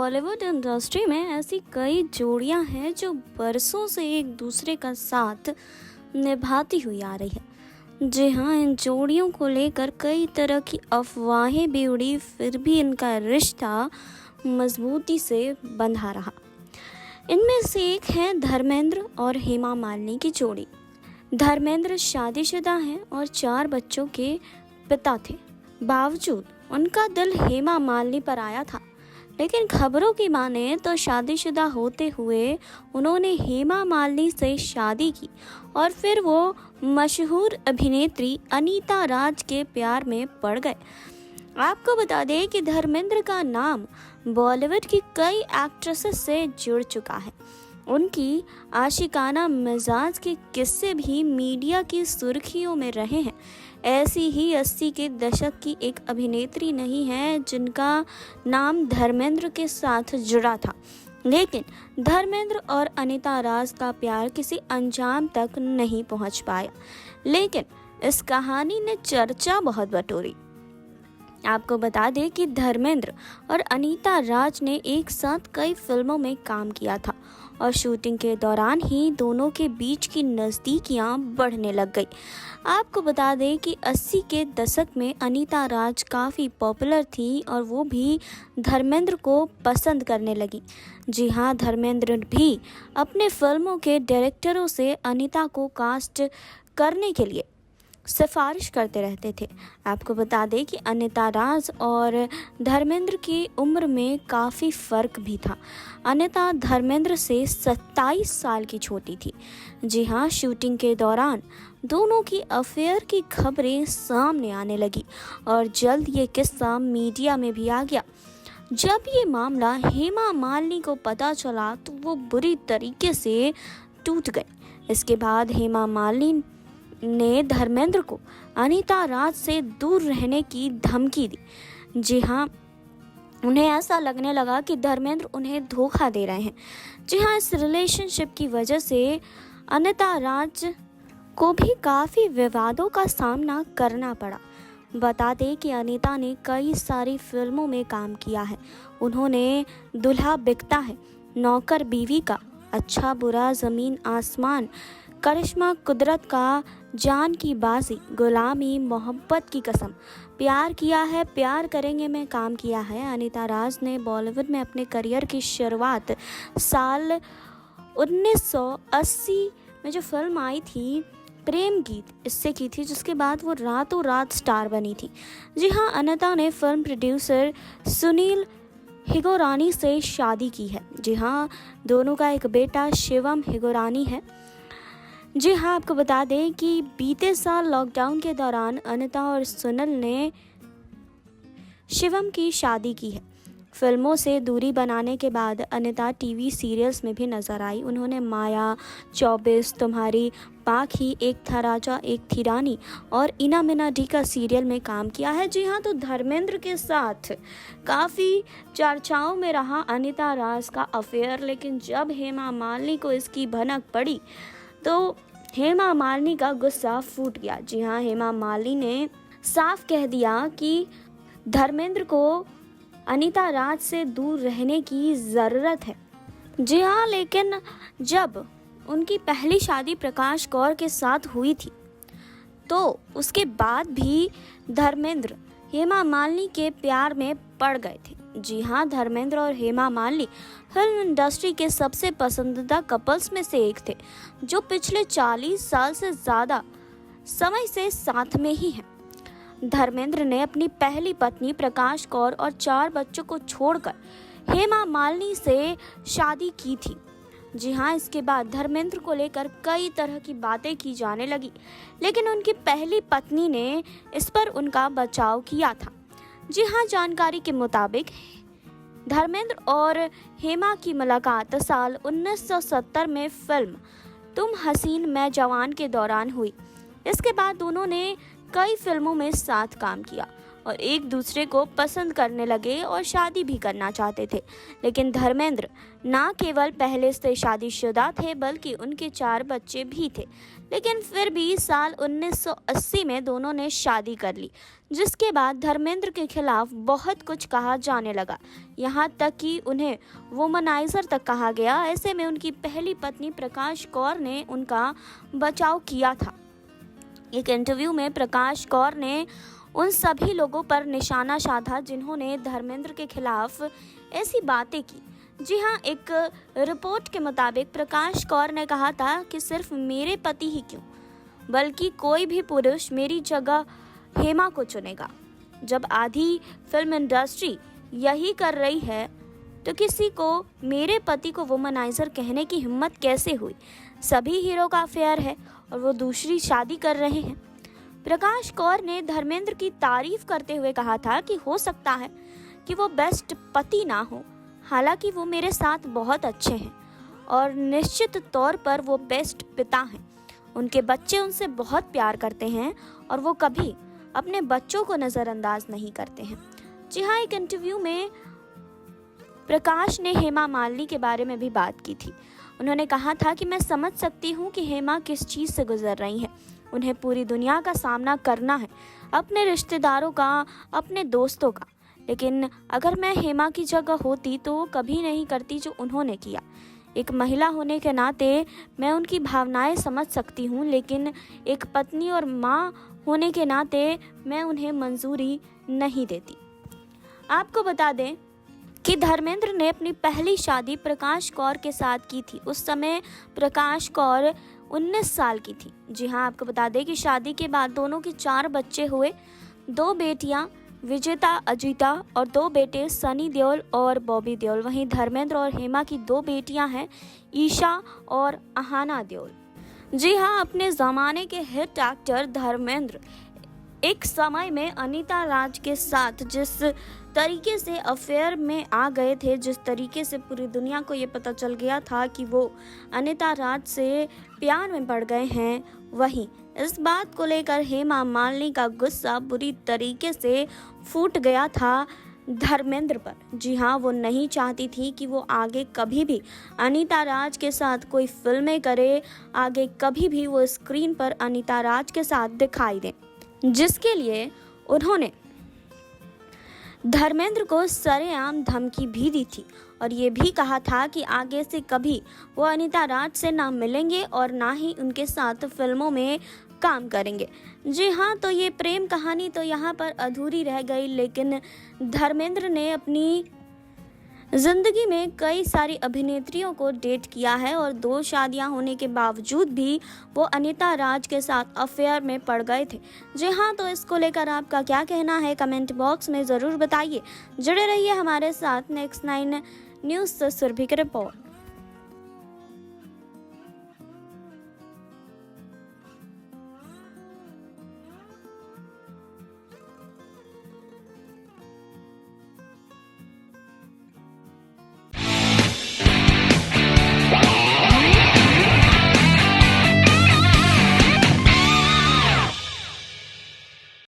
Bollywood industry में ऐसी कई जोड़ियां हैं जो बरसों से एक दूसरे का साथ निभाती हुई आ रही है। जी हाँ, इन जोड़ियों को लेकर कई तरह की अफवाहें भी उड़ी, फिर भी इनका रिश्ता मजबूती से बंधा रहा। इनमें से एक है धर्मेंद्र और हेमा मालिनी की जोड़ी। धर्मेंद्र शादीशुदा हैं और 4 बच्चों के पिता थे। बावजूद उनका दिल हेमा मालिनी पर आया था, लेकिन खबरों की माने तो शादीशुदा होते हुए उन्होंने हेमा मालिनी से शादी की और फिर वो मशहूर अभिनेत्री अनीता राज के प्यार में पड़ गए। आपको बता दें कि धर्मेंद्र का नाम बॉलीवुड की कई एक्ट्रेसेस से जुड़ चुका है। उनकी आशिकाना मिजाज के किस्से भी मीडिया की सुर्खियों में रहे हैं। ऐसी ही 80 के दशक की एक अभिनेत्री नहीं है जिनका नाम धर्मेंद्र के साथ जुड़ा था, लेकिन धर्मेंद्र और अनीता राज का प्यार किसी अंजाम तक नहीं पहुंच पाया। लेकिन इस कहानी ने चर्चा बहुत बटोरी। आपको बता दें कि धर्मेंद्र और अनीता राज ने एक साथ कई फिल्मों में काम किया था और शूटिंग के दौरान ही दोनों के बीच की नज़दीकियां बढ़ने लग गई। आपको बता दें कि 80 के दशक में अनीता राज काफ़ी पॉपुलर थी और वो भी धर्मेंद्र को पसंद करने लगी। जी हाँ, धर्मेंद्र भी अपने फिल्मों के डायरेक्टरों से अनीता को कास्ट करने के लिए सिफारिश करते रहते थे। आपको बता दें कि अनीता राज और धर्मेंद्र की उम्र में काफ़ी फ़र्क भी था। अनीता धर्मेंद्र से 27 साल की छोटी थी। जी हाँ, शूटिंग के दौरान दोनों की अफेयर की खबरें सामने आने लगी और जल्द ये किस्सा मीडिया में भी आ गया। जब ये मामला हेमा मालिनी को पता चला तो वो बुरी तरीके से टूट गए। इसके बाद हेमा मालिनी ने धर्मेंद्र को अनीता राज से दूर रहने की धमकी दी। जी हाँ, उन्हें ऐसा लगने लगा कि धर्मेंद्र उन्हें धोखा दे रहे हैं। जी हाँ, इस रिलेशनशिप की वजह से अनीता राज को भी काफ़ी विवादों का सामना करना पड़ा। बता दें कि अनीता ने कई सारी फिल्मों में काम किया है। उन्होंने दुल्हा बिकता है, नौकर बीवी का, अच्छा बुरा, ज़मीन आसमान, करिश्मा कुदरत का, जान की बाजी, गुलामी, मोहब्बत की कसम, प्यार किया है, प्यार करेंगे में काम किया है। अनीता राज ने बॉलीवुड में अपने करियर की शुरुआत साल 1980 में जो फिल्म आई थी प्रेम गीत, इससे की थी, जिसके बाद वो रातों रात स्टार बनी थी। जी हाँ, अनीता ने फिल्म प्रोड्यूसर सुनील हिगोरानी से शादी की है। जी हाँ, दोनों का एक बेटा शिवम हिगोरानी है। जी हाँ, आपको बता दें कि बीते साल लॉकडाउन के दौरान अनीता और सुनील ने शिवम की शादी की है। फिल्मों से दूरी बनाने के बाद अनीता टीवी सीरियल्स में भी नजर आई। उन्होंने माया, 24, तुम्हारी पाखी, एक था राजा एक थी रानी और इना मिना डी का सीरियल में काम किया है। जी हाँ, तो धर्मेंद्र के साथ काफ़ी चर्चाओं में रहा अनीता राज का अफेयर, लेकिन जब हेमा मालिनी को इसकी भनक पड़ी तो हेमा मालिनी का गुस्सा फूट गया। जी हाँ, हेमा मालिनी ने साफ कह दिया कि धर्मेंद्र को अनीता राज से दूर रहने की ज़रूरत है। जी हाँ, लेकिन जब उनकी पहली शादी प्रकाश कौर के साथ हुई थी तो उसके बाद भी धर्मेंद्र हेमा मालिनी के प्यार में पड़ गए थे। जी हाँ, धर्मेंद्र और हेमा मालिनी फिल्म इंडस्ट्री के सबसे पसंदीदा कपल्स में से एक थे, जो पिछले 40 साल से ज़्यादा समय से साथ में ही हैं। धर्मेंद्र ने अपनी पहली पत्नी प्रकाश कौर और 4 बच्चों को छोड़कर हेमा मालिनी से शादी की थी। जी हाँ, इसके बाद धर्मेंद्र को लेकर कई तरह की बातें की जाने लगी, लेकिन उनकी पहली पत्नी ने इस पर उनका बचाव किया था। जी हाँ, जानकारी के मुताबिक धर्मेंद्र और हेमा की मुलाकात साल 1970 में फिल्म तुम हसीन मैं जवान के दौरान हुई। इसके बाद दोनों ने कई फिल्मों में साथ काम किया और एक दूसरे को पसंद करने लगे और शादी भी करना चाहते थे। लेकिन धर्मेंद्र ना केवल पहले से शादीशुदा थे बल्कि उनके 4 बच्चे भी थे। लेकिन फिर भी साल 1980 में दोनों ने शादी कर ली, जिसके बाद धर्मेंद्र के खिलाफ बहुत कुछ कहा जाने लगा, यहाँ तक कि उन्हें वुमनाइजर तक कहा गया। ऐसे में उनकी पहली पत्नी प्रकाश कौर ने उनका बचाव किया था। एक इंटरव्यू में प्रकाश कौर ने उन सभी लोगों पर निशाना साधा जिन्होंने धर्मेंद्र के खिलाफ ऐसी बातें की। जी हाँ, एक रिपोर्ट के मुताबिक प्रकाश कौर ने कहा था कि सिर्फ मेरे पति ही क्यों बल्कि कोई भी पुरुष मेरी जगह हेमा को चुनेगा। जब आधी फिल्म इंडस्ट्री यही कर रही है तो किसी को मेरे पति को वुमनाइजर कहने की हिम्मत कैसे हुई? सभी हीरो का अफेयर है और वो दूसरी शादी कर रहे हैं। प्रकाश कौर ने धर्मेंद्र की तारीफ करते हुए कहा था कि हो सकता है कि वो बेस्ट पति ना हो, हालांकि वो मेरे साथ बहुत अच्छे हैं और निश्चित तौर पर वो बेस्ट पिता हैं। उनके बच्चे उनसे बहुत प्यार करते हैं और वो कभी अपने बच्चों को नज़रअंदाज नहीं करते हैं। जी हाँ, एक इंटरव्यू में प्रकाश ने हेमा मालिनी के बारे में भी बात की थी। उन्होंने कहा था कि मैं समझ सकती हूँ कि हेमा किस चीज़ से गुजर रही हैं। उन्हें पूरी दुनिया का सामना करना है, अपने रिश्तेदारों का, अपने दोस्तों का। लेकिन अगर मैं हेमा की जगह होती तो वो कभी नहीं करती जो उन्होंने किया। एक महिला होने के नाते मैं उनकी भावनाएं समझ सकती हूँ, लेकिन एक पत्नी और माँ होने के नाते मैं उन्हें मंजूरी नहीं देती। आपको बता दें कि धर्मेंद्र ने अपनी पहली शादी प्रकाश कौर के साथ की थी। उस समय प्रकाश कौर 19 साल की थी। जी हाँ, आपको बता दें कि शादी के बाद दोनों के 4 बच्चे हुए, 2 बेटियां विजेता अजीता और 2 बेटे सनी देओल और बॉबी देओल। वहीं धर्मेंद्र और हेमा की 2 बेटियां हैं, ईशा और अहाना देओल। जी हाँ, अपने ज़माने के हिट एक्टर धर्मेंद्र एक समय में अनीता राज के साथ जिस तरीके से अफेयर में आ गए थे, जिस तरीके से पूरी दुनिया को ये पता चल गया था कि वो अनीता राज से प्यार में पड़ गए हैं, वहीं इस बात को लेकर हेमा मालिनी का गुस्सा बुरी तरीके से फूट गया था धर्मेंद्र पर। जी हाँ, वो नहीं चाहती थी कि वो आगे कभी भी अनीता राज के साथ कोई फिल्में करे, आगे कभी भी वो स्क्रीन पर अनीता राज के साथ दिखाई दें, जिसके लिए उन्होंने धर्मेंद्र को सरेआम धमकी भी दी थी और ये भी कहा था कि आगे से कभी वो अनीता राज से ना मिलेंगे और ना ही उनके साथ फिल्मों में काम करेंगे। जी हाँ, तो ये प्रेम कहानी तो यहाँ पर अधूरी रह गई, लेकिन धर्मेंद्र ने अपनी जिंदगी में कई सारी अभिनेत्रियों को डेट किया है और 2 शादियां होने के बावजूद भी वो अनीता राज के साथ अफेयर में पड़ गए थे। जी हाँ, तो इसको लेकर आपका क्या कहना है कमेंट बॉक्स में ज़रूर बताइए। जुड़े रहिए हमारे साथ नेक्स्ट 9 न्यूज़ से सुरभि की रिपोर्ट।